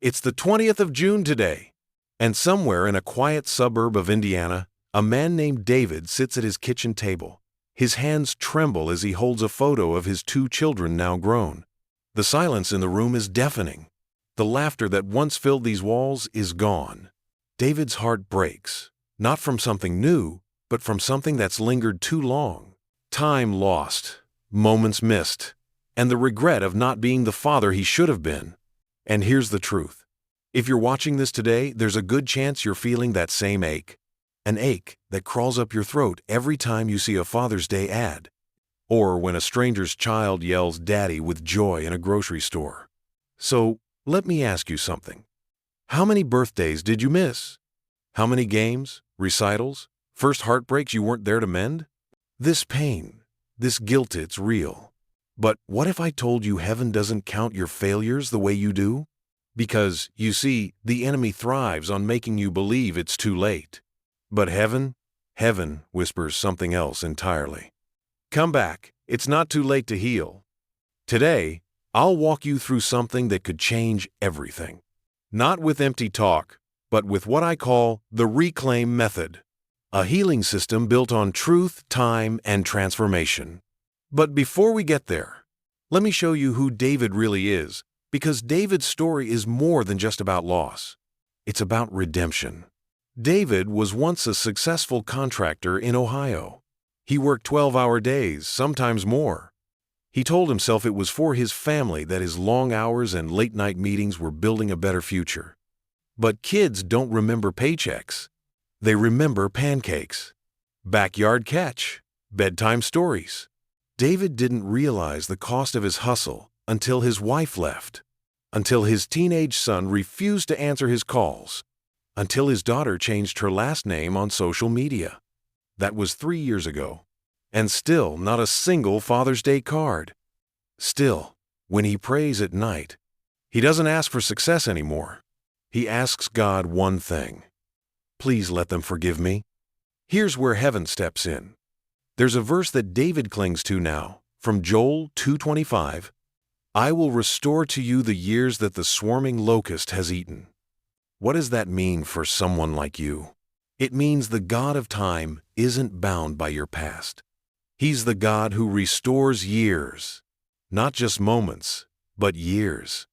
It's the 20th of June today, and somewhere in a quiet suburb of Indiana, a man named David sits at his kitchen table. His hands tremble as he holds a photo of his two children now grown. The silence in the room is deafening. The laughter that once filled these walls is gone. David's heart breaks, not from something new, but from something that's lingered too long. Time lost, moments missed, and the regret of not being the father he should have been. And here's the truth. If you're watching this today, there's a good chance you're feeling that same ache. An ache that crawls up your throat every time you see a Father's Day ad, or when a stranger's child yells "Daddy" with joy in a grocery store. So, let me ask you something. How many birthdays did you miss? How many games, recitals, first heartbreaks you weren't there to mend? This pain, this guilt, it's real. But what if I told you heaven doesn't count your failures the way you do? Because, you see, the enemy thrives on making you believe it's too late. But heaven whispers something else entirely. Come back, it's not too late to heal. Today, I'll walk you through something that could change everything. Not with empty talk, but with what I call the reclaim method. A healing system built on truth, time, and transformation. But before we get there, let me show you who David really is, because David's story is more than just about loss. It's about redemption. David was once a successful contractor in Ohio. He worked 12-hour days, sometimes more. He told himself it was for his family that his long hours and late-night meetings were building a better future. But kids don't remember paychecks. They remember pancakes, backyard catch, bedtime stories. David didn't realize the cost of his hustle until his wife left, until his teenage son refused to answer his calls, until his daughter changed her last name on social media. That was 3 years ago. And still not a single Father's Day card. Still, when he prays at night, he doesn't ask for success anymore. He asks God one thing. Please let them forgive me. Here's where heaven steps in. There's a verse that David clings to now, from Joel 2:25. I will restore to you the years that the swarming locust has eaten. What does that mean for someone like you? It means the God of time isn't bound by your past. He's the God who restores years. Not just moments, but years.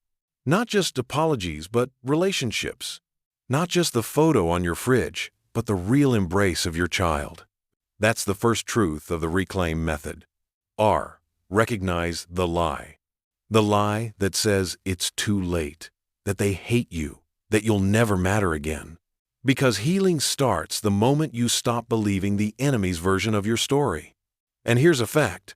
Not just apologies, but relationships. Not just the photo on your fridge, but the real embrace of your child. That's the first truth of the reclaim method. R. Recognize the lie. The lie that says it's too late, that they hate you, that you'll never matter again. Because healing starts the moment you stop believing the enemy's version of your story. And here's a fact.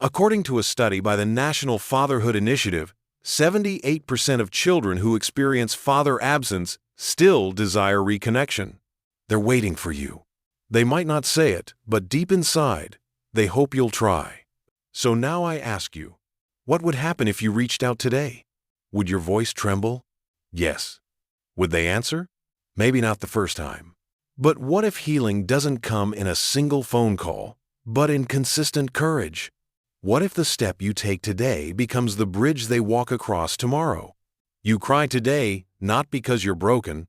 According to a study by the National Fatherhood Initiative, 78% of children who experience father absence still desire reconnection. They're waiting for you. They might not say it, but deep inside, they hope you'll try. So now I ask you, what would happen if you reached out today? Would your voice tremble? Yes. Would they answer? Maybe not the first time. But what if healing doesn't come in a single phone call, but in consistent courage? What if the step you take today becomes the bridge they walk across tomorrow? You cry today, not because you're broken,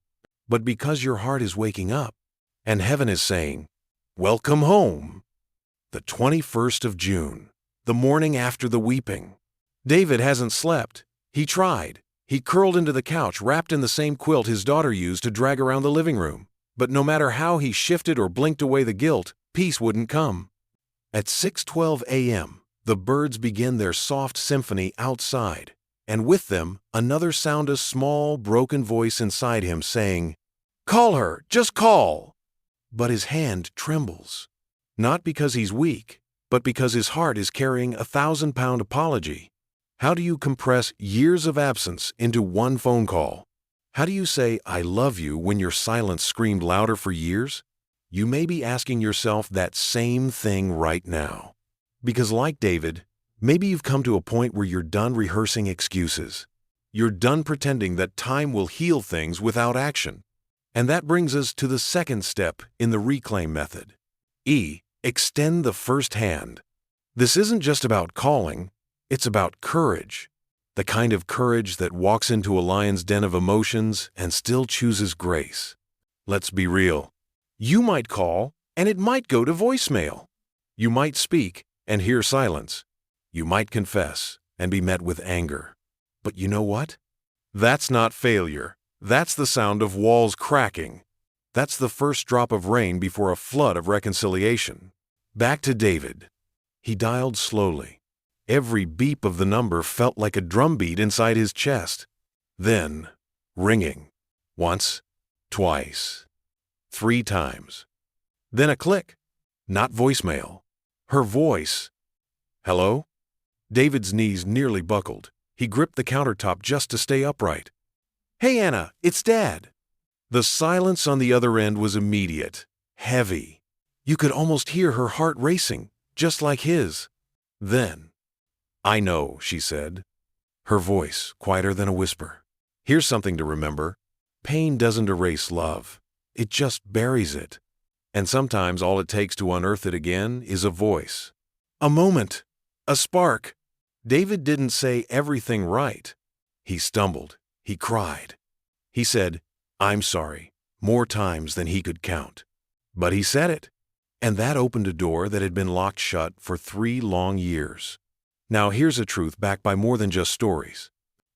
but because your heart is waking up, and heaven is saying, welcome home. The 21st of June, the morning after the weeping. David hasn't slept. He tried. He curled into the couch wrapped in the same quilt his daughter used to drag around the living room. But no matter how he shifted or blinked away the guilt, peace wouldn't come. At 6:12 a.m., the birds begin their soft symphony outside, and with them, another sound, a small, broken voice inside him saying, call her, just call. But his hand trembles, not because he's weak, but because his heart is carrying a 1,000-pound apology. How do you compress years of absence into one phone call? How do you say, I love you, when your silence screamed louder for years? You may be asking yourself that same thing right now. Because like David, maybe you've come to a point where you're done rehearsing excuses. You're done pretending that time will heal things without action. And that brings us to the second step in the reclaim method. E. Extend the first hand. This isn't just about calling, it's about courage. The kind of courage that walks into a lion's den of emotions and still chooses grace. Let's be real. You might call, and it might go to voicemail. You might speak and hear silence. You might confess and be met with anger. But you know what? That's not failure. That's the sound of walls cracking. That's the first drop of rain before a flood of reconciliation. Back to David. He dialed slowly. Every beep of the number felt like a drumbeat inside his chest. Then, ringing. Once, twice, 3 times. Then a click. Not voicemail. Her voice. Hello? David's knees nearly buckled. He gripped the countertop just to stay upright. Hey, Anna, it's Dad. The silence on the other end was immediate, heavy. You could almost hear her heart racing, just like his. Then, I know, she said, her voice quieter than a whisper. Here's something to remember. Pain doesn't erase love. It just buries it. And sometimes all it takes to unearth it again is a voice. A moment. A spark. David didn't say everything right. He stumbled. He cried. He said, I'm sorry, more times than he could count. But he said it. And that opened a door that had been locked shut for 3 long years. Now here's a truth backed by more than just stories.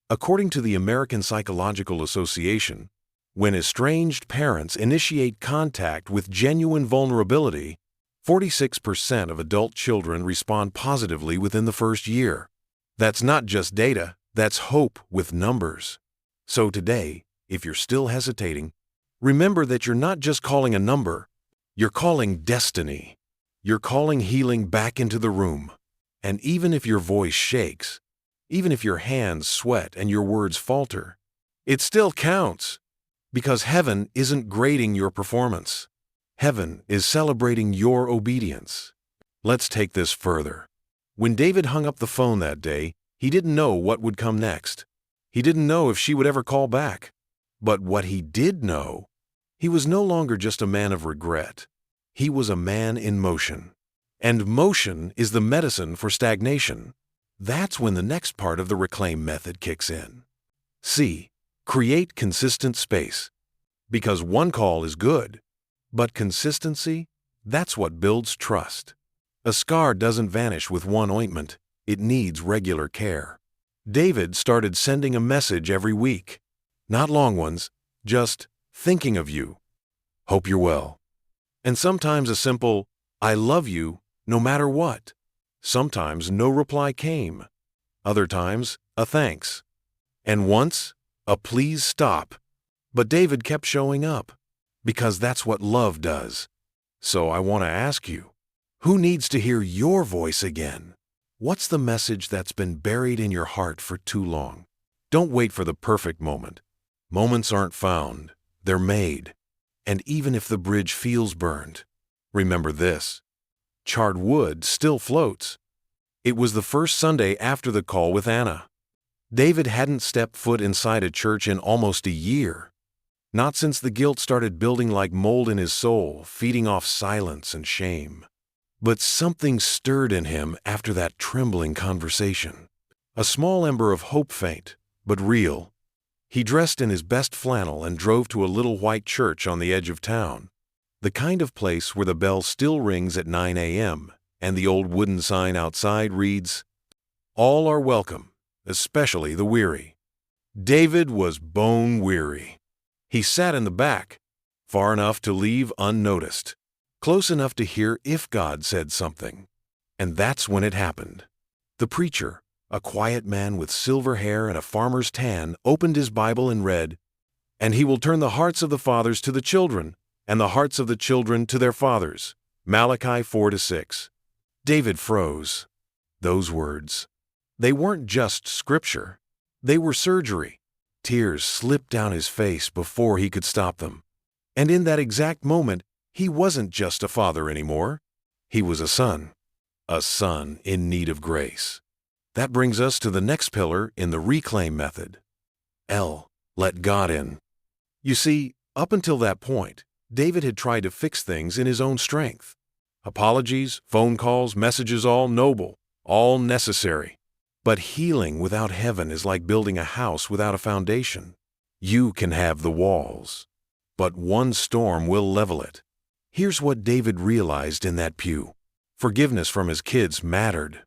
According to the American Psychological Association, when estranged parents initiate contact with genuine vulnerability, 46% of adult children respond positively within the first year. That's not just data, that's hope with numbers. So today, if you're still hesitating, remember that you're not just calling a number, you're calling destiny. You're calling healing back into the room. And even if your voice shakes, even if your hands sweat and your words falter, it still counts. Because heaven isn't grading your performance. Heaven is celebrating your obedience. Let's take this further. When David hung up the phone that day, he didn't know what would come next. He didn't know if she would ever call back. But what he did know, he was no longer just a man of regret. He was a man in motion. And motion is the medicine for stagnation. That's when the next part of the reclaim method kicks in. C. Create consistent space. Because one call is good, but consistency, that's what builds trust. A scar doesn't vanish with one ointment. It needs regular care. David started sending a message every week. Not long ones, just thinking of you. Hope you're well. And sometimes a simple, I love you, no matter what. Sometimes no reply came. Other times, a thanks. And once, a please stop. But David kept showing up, because that's what love does. So I want to ask you, who needs to hear your voice again? What's the message that's been buried in your heart for too long? Don't wait for the perfect moment. Moments aren't found, they're made. And even if the bridge feels burned, remember this. Charred wood still floats. It was the first Sunday after the call with Anna. David hadn't stepped foot inside a church in almost a year. Not since the guilt started building like mold in his soul, feeding off silence and shame. But something stirred in him after that trembling conversation. A small ember of hope, faint, but real. He dressed in his best flannel and drove to a little white church on the edge of town. The kind of place where the bell still rings at 9 a.m. and the old wooden sign outside reads, All are welcome, especially the weary. David was bone weary. He sat in the back, far enough to leave unnoticed, close enough to hear if God said something. And that's when it happened. The preacher, a quiet man with silver hair and a farmer's tan, opened his Bible and read, And he will turn the hearts of the fathers to the children, and the hearts of the children to their fathers. Malachi 4-6. David froze. Those words. They weren't just scripture. They were surgery. Tears slipped down his face before he could stop them. And in that exact moment, he wasn't just a father anymore. He was a son in need of grace. That brings us to the next pillar in the reclaim method. L. Let God in. You see, up until that point, David had tried to fix things in his own strength. Apologies, phone calls, messages, all noble, all necessary. But healing without heaven is like building a house without a foundation. You can have the walls, but one storm will level it. Here's what David realized in that pew. Forgiveness from his kids mattered.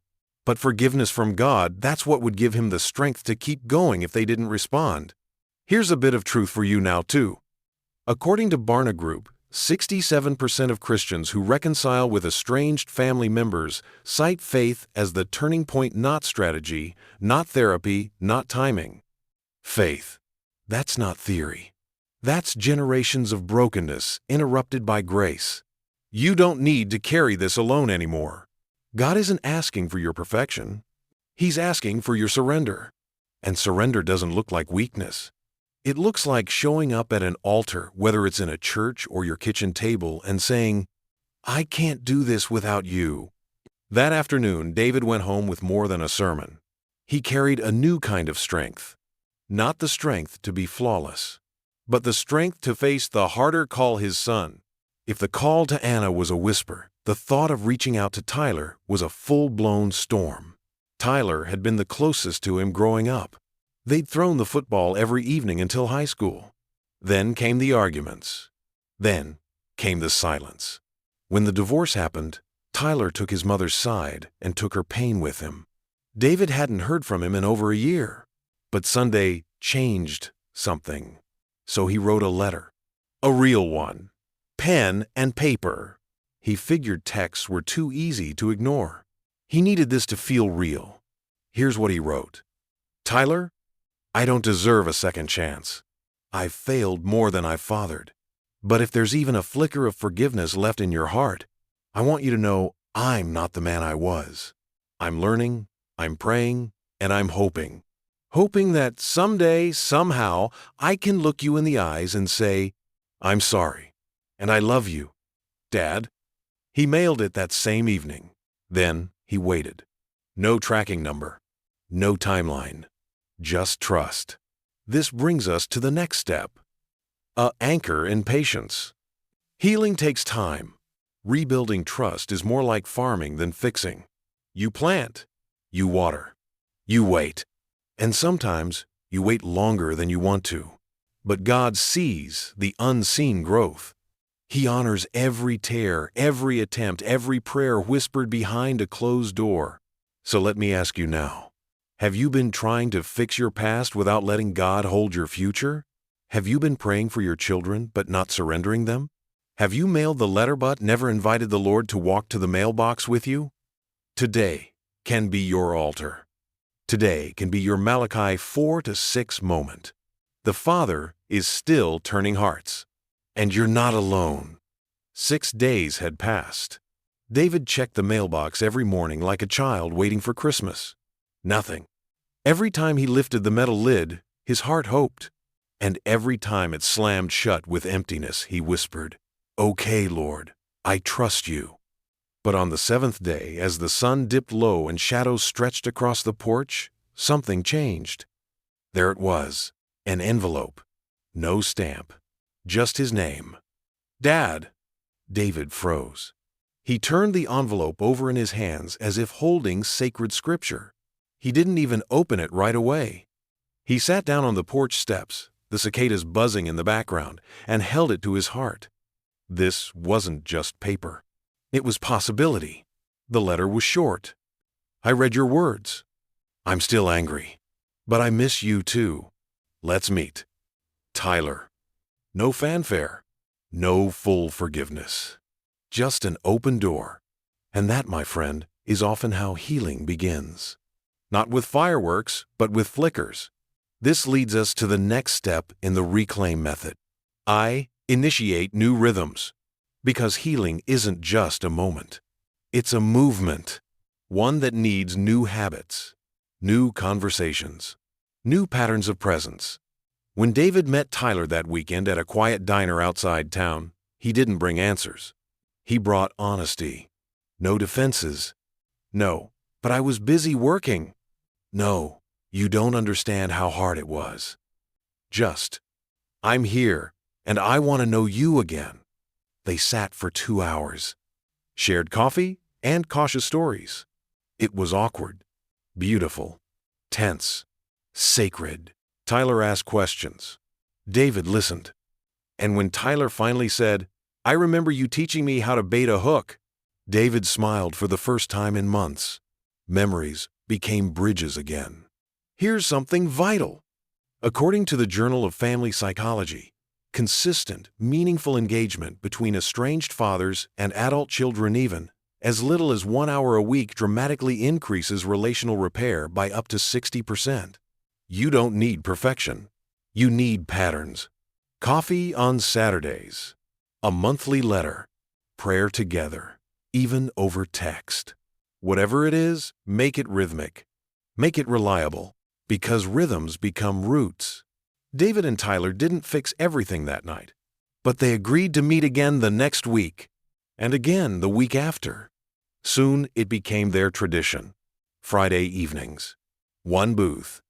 But forgiveness from God, that's what would give him the strength to keep going if they didn't respond. Here's a bit of truth for you now, too. According to Barna Group, 67% of Christians who reconcile with estranged family members cite faith as the turning point, not strategy, not therapy, not timing. Faith. That's not theory. That's generations of brokenness interrupted by grace. You don't need to carry this alone anymore. God isn't asking for your perfection. He's asking for your surrender. And surrender doesn't look like weakness. It looks like showing up at an altar, whether it's in a church or your kitchen table, and saying, "I can't do this without you." That afternoon, David went home with more than a sermon. He carried a new kind of strength. Not the strength to be flawless, but the strength to face the harder call, his son. If the call to Anna was a whisper, the thought of reaching out to Tyler was a full-blown storm. Tyler had been the closest to him growing up. They'd thrown the football every evening until high school. Then came the arguments. Then came the silence. When the divorce happened, Tyler took his mother's side and took her pain with him. David hadn't heard from him in over a year. But Sunday changed something. So he wrote a letter. A real one. Pen and paper. He figured texts were too easy to ignore. He needed this to feel real. Here's what he wrote. Tyler, I don't deserve a second chance. I've failed more than I've fathered. But if there's even a flicker of forgiveness left in your heart, I want you to know I'm not the man I was. I'm learning, I'm praying, and I'm hoping. Hoping that someday, somehow, I can look you in the eyes and say, I'm sorry, and I love you, Dad. He mailed it that same evening. Then he waited. No tracking number. No timeline. Just trust. This brings us to the next step. A anchor in patience. Healing takes time. Rebuilding trust is more like farming than fixing. You plant. You water. You wait. And sometimes you wait longer than you want to. But God sees the unseen growth. He honors every tear, every attempt, every prayer whispered behind a closed door. So let me ask you now. Have you been trying to fix your past without letting God hold your future? Have you been praying for your children but not surrendering them? Have you mailed the letter but never invited the Lord to walk to the mailbox with you? Today can be your altar. Today can be your Malachi 4-6 moment. The Father is still turning hearts. And you're not alone. 6 days had passed. David checked the mailbox every morning like a child waiting for Christmas. Nothing. Every time he lifted the metal lid, his heart hoped. And every time it slammed shut with emptiness, he whispered, "Okay, Lord, I trust you." But on the 7th day, as the sun dipped low and shadows stretched across the porch, something changed. There it was, an envelope. No stamp. Just his name. Dad. David froze. He turned the envelope over in his hands as if holding sacred scripture. He didn't even open it right away. He sat down on the porch steps, the cicadas buzzing in the background, and held it to his heart. This wasn't just paper. It was possibility. The letter was short. I read your words. I'm still angry. But I miss you too. Let's meet. Tyler. No fanfare. No full forgiveness. Just an open door. And that, my friend, is often how healing begins. Not with fireworks, but with flickers. This leads us to the next step in the reclaim method. I initiate new rhythms. Because healing isn't just a moment. It's a movement. One that needs new habits, new conversations, new patterns of presence. When David met Tyler that weekend at a quiet diner outside town, he didn't bring answers. He brought honesty. No defenses. No, but I was busy working. No, you don't understand how hard it was. Just, I'm here, and I want to know you again. They sat for 2 hours, shared coffee and cautious stories. It was awkward, beautiful, tense, sacred. Tyler asked questions. David listened. And when Tyler finally said, "I remember you teaching me how to bait a hook," David smiled for the first time in months. Memories became bridges again. Here's something vital. According to the Journal of Family Psychology, consistent, meaningful engagement between estranged fathers and adult children, even as little as 1 hour a week, dramatically increases relational repair by up to 60%. You don't need perfection. You need patterns. Coffee on Saturdays, a monthly letter, prayer together, even over text. Whatever it is, make it rhythmic. Make it reliable, because rhythms become roots. David and Tyler didn't fix everything that night, but they agreed to meet again the next week, and again the week after. Soon it became their tradition. Friday evenings. One booth.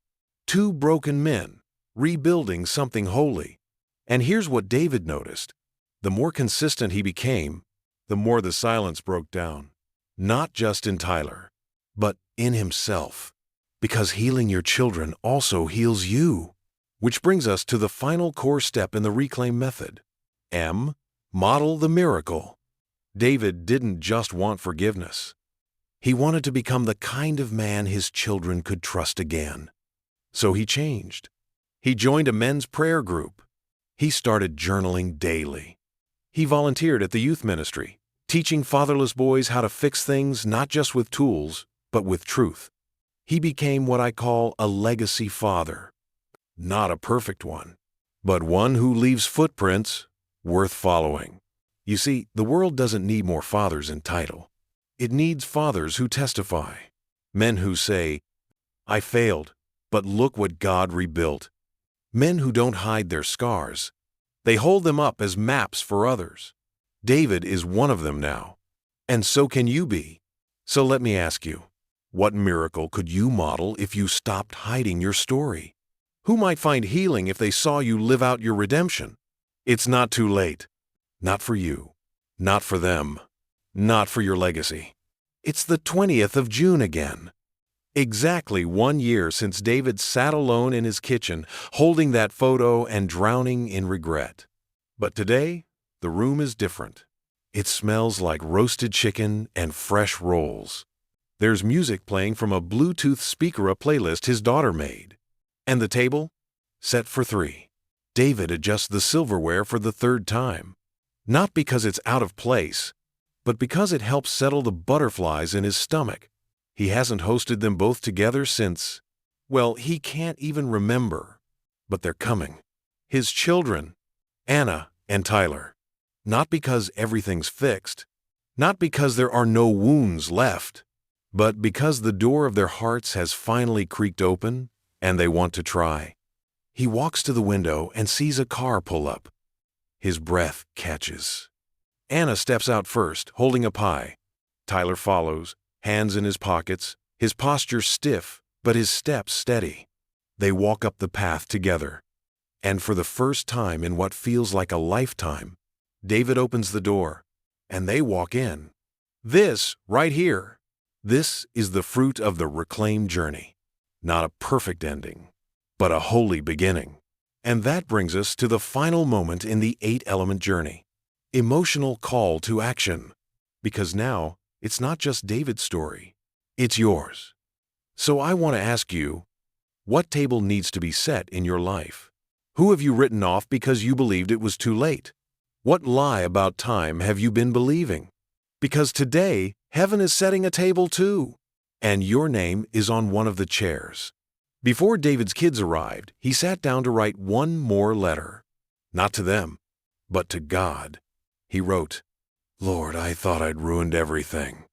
Two broken men, rebuilding something holy. And here's what David noticed. The more consistent he became, the more the silence broke down. Not just in Tyler, but in himself. Because healing your children also heals you. Which brings us to the final core step in the reclaim method. M. Model the miracle. David didn't just want forgiveness. He wanted to become the kind of man his children could trust again. So he changed. He joined a men's prayer group. He started journaling daily. He volunteered at the youth ministry, teaching fatherless boys how to fix things not just with tools, but with truth. He became what I call a legacy father. Not a perfect one, but one who leaves footprints worth following. You see, the world doesn't need more fathers in title. It needs fathers who testify. Men who say, "I failed, but look what God rebuilt." Men who don't hide their scars. They hold them up as maps for others. David is one of them now. And so can you be. So let me ask you, what miracle could you model if you stopped hiding your story? Who might find healing if they saw you live out your redemption? It's not too late. Not for you. Not for them. Not for your legacy. It's the 20th of June again. Exactly 1 year since David sat alone in his kitchen, holding that photo and drowning in regret. But today, the room is different. It smells like roasted chicken and fresh rolls. There's music playing from a Bluetooth speaker, a playlist his daughter made. And the table? Set for 3. David adjusts the silverware for the 3rd time. Not because it's out of place, but because it helps settle the butterflies in his stomach. He hasn't hosted them both together since, well, he can't even remember. But they're coming. His children, Anna and Tyler. Not because everything's fixed, not because there are no wounds left, but because the door of their hearts has finally creaked open and they want to try. He walks to the window and sees a car pull up. His breath catches. Anna steps out first, holding a pie. Tyler follows, hands in his pockets, his posture stiff, but his steps steady. They walk up the path together. And for the first time in what feels like a lifetime, David opens the door, and they walk in. This, right here, this is the fruit of the reclaim journey. Not a perfect ending, but a holy beginning. And that brings us to the final moment in the 8-element journey. Emotional call to action. Because now, it's not just David's story, it's yours. So I want to ask you, what table needs to be set in your life? Who have you written off because you believed it was too late? What lie about time have you been believing? Because today, heaven is setting a table too, and your name is on one of the chairs. Before David's kids arrived, he sat down to write one more letter. Not to them, but to God. He wrote, "Lord, I thought I'd ruined everything.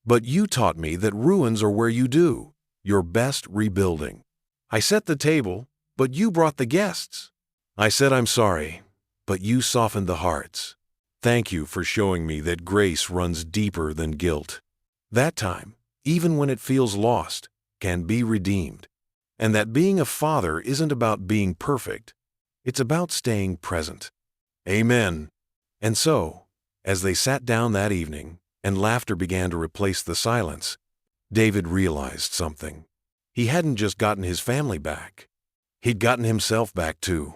But you taught me that ruins are where you do your best rebuilding. I set the table, but you brought the guests. I said I'm sorry, but you softened the hearts. Thank you for showing me that grace runs deeper than guilt. That time, even when it feels lost, can be redeemed. And that being a father isn't about being perfect. It's about staying present." Amen. And so, as they sat down that evening and laughter began to replace the silence, David realized something. He hadn't just gotten his family back. He'd gotten himself back too.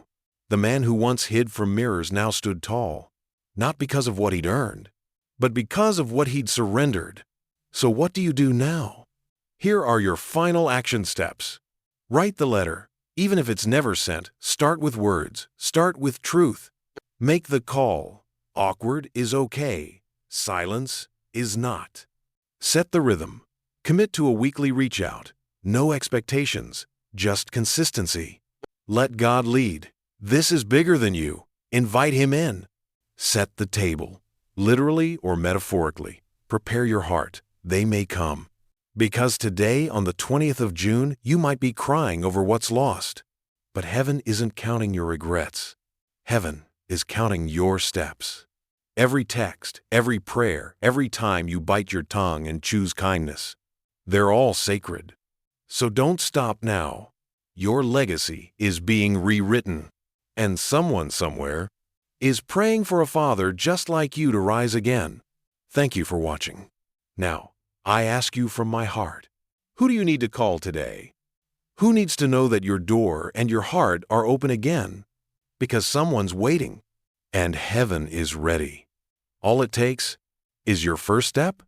The man who once hid from mirrors now stood tall, not because of what he'd earned, but because of what he'd surrendered. So what do you do now? Here are your final action steps. Write the letter. Even if it's never sent, start with words. Start with truth. Make the call. Awkward is okay. Silence is not. Set the rhythm. Commit to a weekly reach out. No expectations, just consistency. Let God lead. This is bigger than you. Invite Him in. Set the table. Literally or metaphorically. Prepare your heart. They may come. Because today, on the 20th of June, you might be crying over what's lost. But heaven isn't counting your regrets. Heaven is counting your steps. Every text, every prayer, every time you bite your tongue and choose kindness, they're all sacred. So don't stop now. Your legacy is being rewritten. And someone somewhere is praying for a father just like you to rise again. Thank you for watching. Now, I ask you from my heart, who do you need to call today? Who needs to know that your door and your heart are open again? Because someone's waiting, and heaven is ready. All it takes is your first step